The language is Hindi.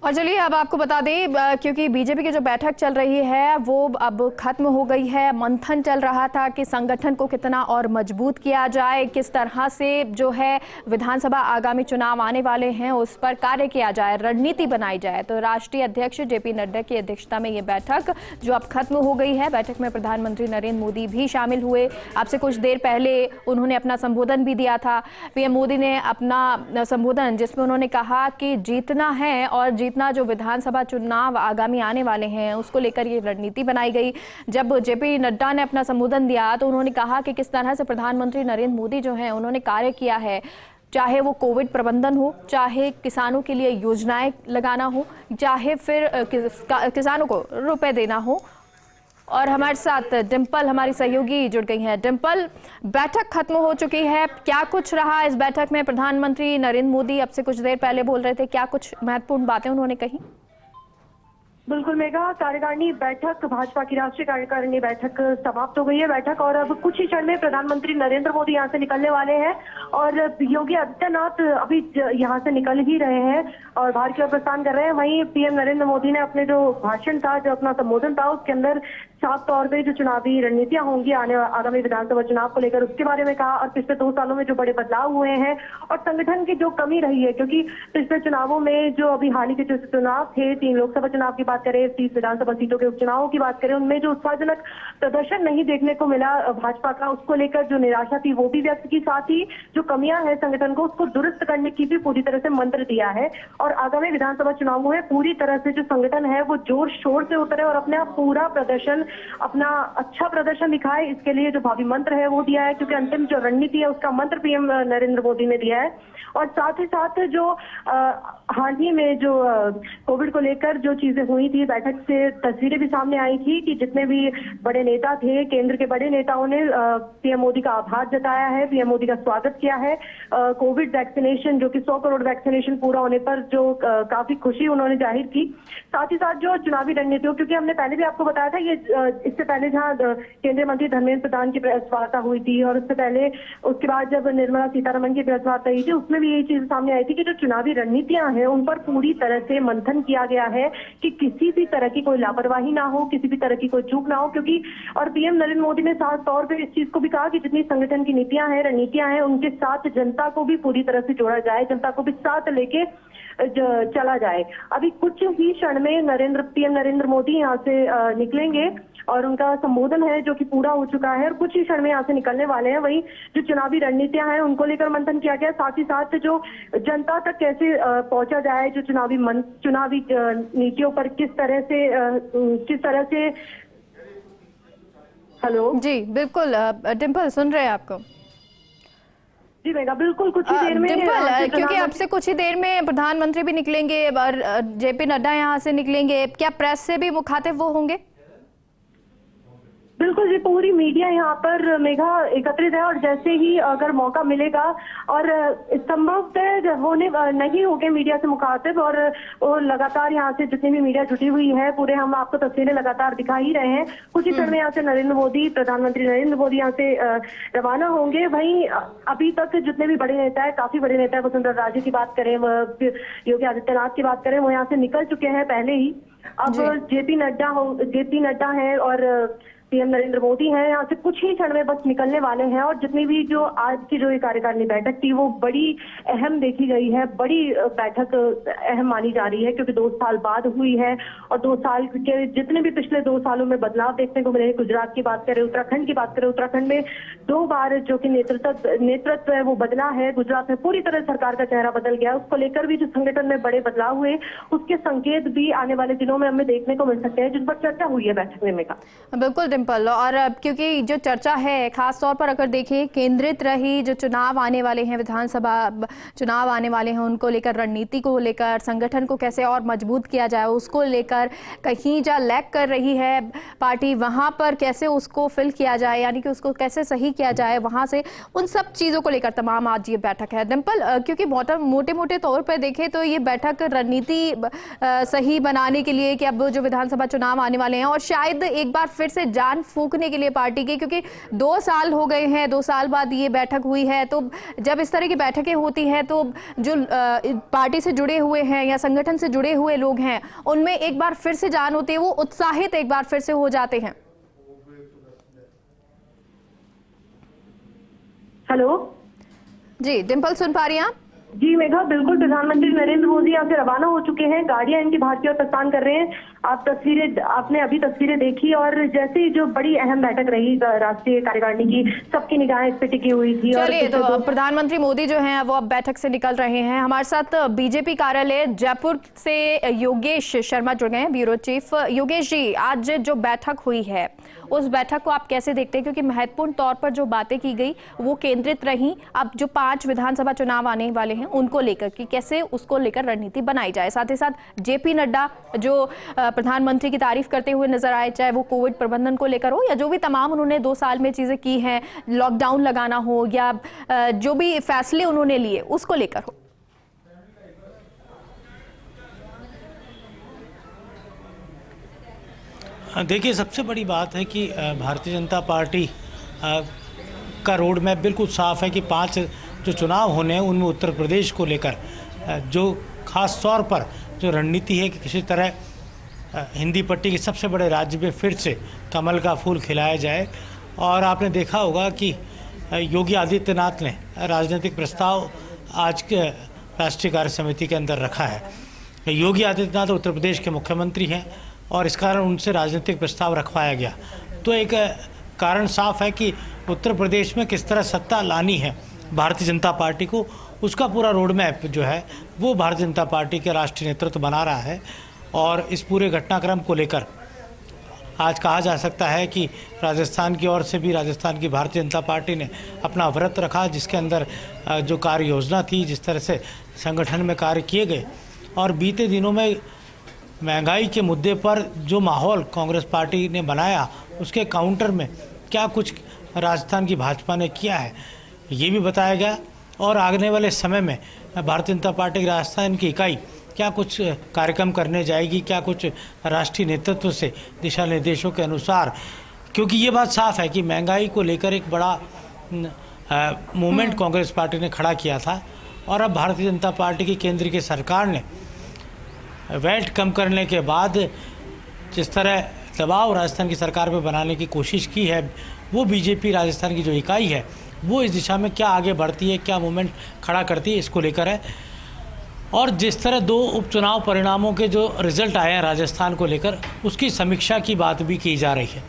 और चलिए अब आपको बता दें क्योंकि बीजेपी की जो बैठक चल रही है वो अब खत्म हो गई है। मंथन चल रहा था कि संगठन को कितना और मजबूत किया जाए, किस तरह से जो है विधानसभा आगामी चुनाव आने वाले हैं उस पर कार्य किया जाए, रणनीति बनाई जाए। तो राष्ट्रीय अध्यक्ष जेपी नड्डा की अध्यक्षता में ये बैठक जो अब खत्म हो गई है, बैठक में प्रधानमंत्री नरेंद्र मोदी भी शामिल हुए। आपसे कुछ देर पहले उन्होंने अपना संबोधन भी दिया था। पीएम मोदी ने अपना संबोधन जिसमें उन्होंने कहा कि जीतना है और जीतना जो विधानसभा चुनाव आगामी आने वाले हैं उसको लेकर ये रणनीति बनाई गई। जब जेपी नड्डा ने अपना संबोधन दिया तो उन्होंने कहा कि किस तरह से प्रधानमंत्री नरेंद्र मोदी जो हैं उन्होंने कार्य किया है, चाहे वो कोविड प्रबंधन हो, चाहे किसानों के लिए योजनाएं लगाना हो, चाहे फिर किसानों को रुपए देना हो। और हमारे साथ डिंपल हमारी सहयोगी जुड़ गई हैं। डिंपल, बैठक खत्म हो चुकी है, क्या कुछ रहा इस बैठक में? प्रधानमंत्री नरेंद्र मोदी अब से कुछ देर पहले बोल रहे थे, क्या कुछ महत्वपूर्ण बातें उन्होंने कही? बिल्कुल मेघा, कार्यकारिणी बैठक, भाजपा की राष्ट्रीय कार्यकारिणी बैठक समाप्त हो गई है बैठक और अब कुछ ही क्षण में प्रधानमंत्री नरेंद्र मोदी यहाँ से निकलने वाले हैं और योगी आदित्यनाथ अभी यहाँ से निकल ही रहे हैं और बाहर की ओर प्रस्थान कर रहे हैं। वहीं पीएम नरेंद्र मोदी ने अपने जो भाषण था, जो अपना संबोधन था, उसके अंदर साफ तौर पे जो चुनावी रणनीतियां होंगी आगामी विधानसभा चुनाव को लेकर उसके बारे में कहा और पिछले 2 सालों में जो बड़े बदलाव हुए हैं और संगठन की जो कमी रही है, क्योंकि पिछले चुनावों में जो अभी हाल ही के जो चुनाव थे, 3 लोकसभा चुनाव की बात करें, 30 विधानसभा सीटों के उपचुनावों की बात करें, उनमें जो उत्साहजनक प्रदर्शन नहीं देखने को मिला भाजपा का, उसको लेकर जो निराशा थी वो भी व्यक्त की। साथ ही जो कमियां हैं संगठन को उसको दुरुस्त करने की भी पूरी तरह से मंत्र दिया है और आगामी विधानसभा चुनावों में पूरी तरह से जो संगठन है वो जोर शोर से उतरे और अपना पूरा प्रदर्शन, अपना अच्छा प्रदर्शन दिखाए, इसके लिए जो भावी मंत्र है वो दिया है, क्योंकि अंतिम जो रणनीति है उसका मंत्र पीएम नरेंद्र मोदी ने दिया है। और साथ ही साथ जो हाल ही में जो कोविड को लेकर जो चीजें हुई थी, बैठक से तस्वीरें भी सामने आई थी कि जितने भी बड़े नेता थे, केंद्र के बड़े नेताओं ने पीएम मोदी का आभार जताया है, पीएम मोदी का स्वागत किया है। कोविड वैक्सीनेशन जो कि 100 करोड़ वैक्सीनेशन पूरा होने पर जो काफी खुशी उन्होंने जाहिर की। साथ ही साथ जो चुनावी रणनीतियों, क्योंकि हमने पहले भी आपको बताया था, ये इससे पहले जहाँ केंद्रीय मंत्री धर्मेंद्र प्रधान की प्रेस वार्ता हुई थी और उससे पहले उसके बाद जब निर्मला सीतारमण की प्रेस वार्ता हुई थी उसमें भी यही चीज सामने आई थी कि जो चुनावी रणनीतियां हैं उन पर पूरी तरह से मंथन किया गया है कि किसी भी तरह की कोई लापरवाही ना हो, किसी भी तरह की कोई चूक ना हो, क्योंकि और पीएम नरेंद्र मोदी ने साफ तौर पर इस चीज को भी कहा कि जितनी संगठन की नीतियां हैं, रणनीतियां हैं, उनके साथ जनता को भी पूरी तरह से जोड़ा जाए, जनता को भी साथ लेके चला जाए। अभी कुछ ही क्षण में पीएम नरेंद्र मोदी यहाँ से निकलेंगे और उनका संबोधन है जो कि पूरा हो चुका है और कुछ ही क्षण में यहाँ से निकलने वाले हैं। वहीं जो चुनावी रणनीतियां हैं उनको लेकर मंथन किया गया, साथ ही साथ जो जनता तक कैसे पहुंचा जाए, जो चुनावी नीतियों पर किस तरह से हेलो जी बिल्कुल डिंपल सुन रहे हैं आपको। जी मेगा, बिल्कुल कुछ ही देर में डिंपल, क्योंकि अब से कुछ ही देर में प्रधानमंत्री भी निकलेंगे और जेपी नड्डा यहाँ से निकलेंगे, क्या प्रेस से भी मुखातिब वो होंगे? बिल्कुल जी, पूरी मीडिया यहाँ पर मेघा एकत्रित है और जैसे ही अगर मौका मिलेगा और संभवतः होने नहीं होंगे मीडिया से मुखातिब और वो लगातार यहाँ से जितनी भी मीडिया जुटी हुई है, पूरे हम आपको तस्वीरें लगातार दिखा ही रहे हैं। कुछ ही समय में यहाँ से प्रधानमंत्री नरेंद्र मोदी यहाँ से रवाना होंगे। वहीं अभी तक जितने भी बड़े नेता है, काफी बड़े नेता है, वसुंधरा राजे की बात करें, योगी आदित्यनाथ की बात करें, वो यहाँ से निकल चुके हैं पहले ही। अब जेपी नड्डा है और पीएम नरेंद्र मोदी हैं, यहाँ से कुछ ही क्षण में बस निकलने वाले हैं और जितनी भी जो आज की जो कार्यकारिणी बैठक थी वो बड़ी अहम देखी गई है, बड़ी बैठक अहम मानी जा रही है, क्योंकि 2 साल बाद हुई है और 2 साल के जितने भी पिछले 2 सालों में बदलाव देखने को मिले, गुजरात की बात करें, उत्तराखंड की बात करें, उत्तराखंड में 2 बार जो कि नेतृत्व है वो बदला है, गुजरात में पूरी तरह सरकार का चेहरा बदल गया, उसको लेकर भी जो संगठन में बड़े बदलाव हुए उसके संकेत भी आने वाले दिनों में हमें देखने को मिल सकते हैं, जिस पर चर्चा हुई है बैठक में। बिल्कुल डिंपल, और क्योंकि जो चर्चा है खास तौर पर अगर देखें केंद्रित रही, जो चुनाव आने वाले हैं, विधानसभा चुनाव आने वाले हैं, उनको लेकर, रणनीति को लेकर, संगठन को कैसे और मजबूत किया जाए उसको लेकर, कहीं जहाँ लैग कर रही है पार्टी वहां पर कैसे उसको फिल किया जाए, यानी कि उसको कैसे सही किया जाए, वहां से उन सब चीजों को लेकर तमाम आज ये बैठक है। डिंपल, क्योंकि मोटे तौर पर देखें तो ये बैठक रणनीति सही बनाने के लिए कि अब जो विधानसभा चुनाव आने वाले हैं और शायद एक बार फिर से जान फूंकने के लिए पार्टी की, क्योंकि 2 साल हो गए हैं, 2 साल बाद ये बैठक हुई है। तो जब इस तरह की बैठकें होती हैं तो जो पार्टी से जुड़े हुए हैं या संगठन से जुड़े हुए लोग हैं, उनमें एक बार फिर से जान होती है, वो उत्साहित एक बार फिर से हो जाते हैं। हेलो जी डिम्पल, सुन पा रही हैं आप? जी मेघा, बिल्कुल प्रधानमंत्री नरेंद्र मोदी यहाँ से रवाना हो चुके हैं। गाड़ियां इनकी भारत की ओर प्रस्थान कर रहे हैं। आपने अभी तस्वीरें देखी और जैसे ही जो बड़ी अहम बैठक रही राष्ट्रीय कार्यकारिणी की, सबकी निगाहें इस पे टिकी हुई थी। चलिए, तो प्रधानमंत्री मोदी जो हैं वो अब बैठक से निकल रहे हैं। हमारे साथ बीजेपी कार्यालय जयपुर से योगेश शर्मा जुड़ गए हैं, ब्यूरो चीफ। योगेश जी, आज जो बैठक हुई है उस बैठक को आप कैसे देखते हैं, क्योंकि महत्वपूर्ण तौर पर जो बातें की गई वो केंद्रित रही अब जो 5 विधानसभा चुनाव आने वाले हैं उनको लेकर कि कैसे उसको लेकर रणनीति बनाई जाए। साथ ही साथ जेपी नड्डा जो प्रधानमंत्री की तारीफ करते हुए नजर आए, चाहे वो कोविड प्रबंधन को लेकर हो या जो भी तमाम उन्होंने 2 साल में चीजें की हैं, लॉकडाउन लगाना हो या जो भी फैसले उन्होंने लिए उसको लेकर हो। देखिए, सबसे बड़ी बात है कि भारतीय जनता पार्टी का रोड मैप बिल्कुल साफ है कि 5 जो चुनाव होने हैं उनमें उत्तर प्रदेश को लेकर जो खास तौर पर जो रणनीति है कि किसी तरह हिंदी पट्टी के सबसे बड़े राज्य में फिर से कमल का फूल खिलाया जाए। और आपने देखा होगा कि योगी आदित्यनाथ ने राजनीतिक प्रस्ताव आज के राष्ट्रीय कार्य समिति के अंदर रखा है। योगी आदित्यनाथ उत्तर प्रदेश के मुख्यमंत्री हैं और इस कारण उनसे राजनीतिक प्रस्ताव रखवाया गया। तो एक कारण साफ है कि उत्तर प्रदेश में किस तरह सत्ता लानी है भारतीय जनता पार्टी को, उसका पूरा रोड मैप जो है वो भारतीय जनता पार्टी के राष्ट्रीय नेतृत्व बना रहा है। और इस पूरे घटनाक्रम को लेकर आज कहा जा सकता है कि राजस्थान की ओर से भी राजस्थान की भारतीय जनता पार्टी ने अपना व्रत रखा, जिसके अंदर जो कार्य योजना थी, जिस तरह से संगठन में कार्य किए गए और बीते दिनों में महंगाई के मुद्दे पर जो माहौल कांग्रेस पार्टी ने बनाया उसके काउंटर में क्या कुछ राजस्थान की भाजपा ने किया है ये भी बताया गया। और आने वाले समय में भारतीय जनता पार्टी की राजस्थान की इकाई क्या कुछ कार्यक्रम करने जाएगी, क्या कुछ राष्ट्रीय नेतृत्व से दिशा निर्देशों के अनुसार, क्योंकि ये बात साफ है कि महंगाई को लेकर एक बड़ा मूवमेंट कांग्रेस पार्टी ने खड़ा किया था और अब भारतीय जनता पार्टी की केंद्र की सरकार ने वैट कम करने के बाद जिस तरह दबाव राजस्थान की सरकार पर बनाने की कोशिश की है, वो बीजेपी राजस्थान की जो इकाई है वो इस दिशा में क्या आगे बढ़ती है, क्या मूवमेंट खड़ा करती है, इसको लेकर है। और जिस तरह 2 उपचुनाव परिणामों के जो रिजल्ट आए हैं राजस्थान को लेकर, उसकी समीक्षा की बात भी की जा रही है।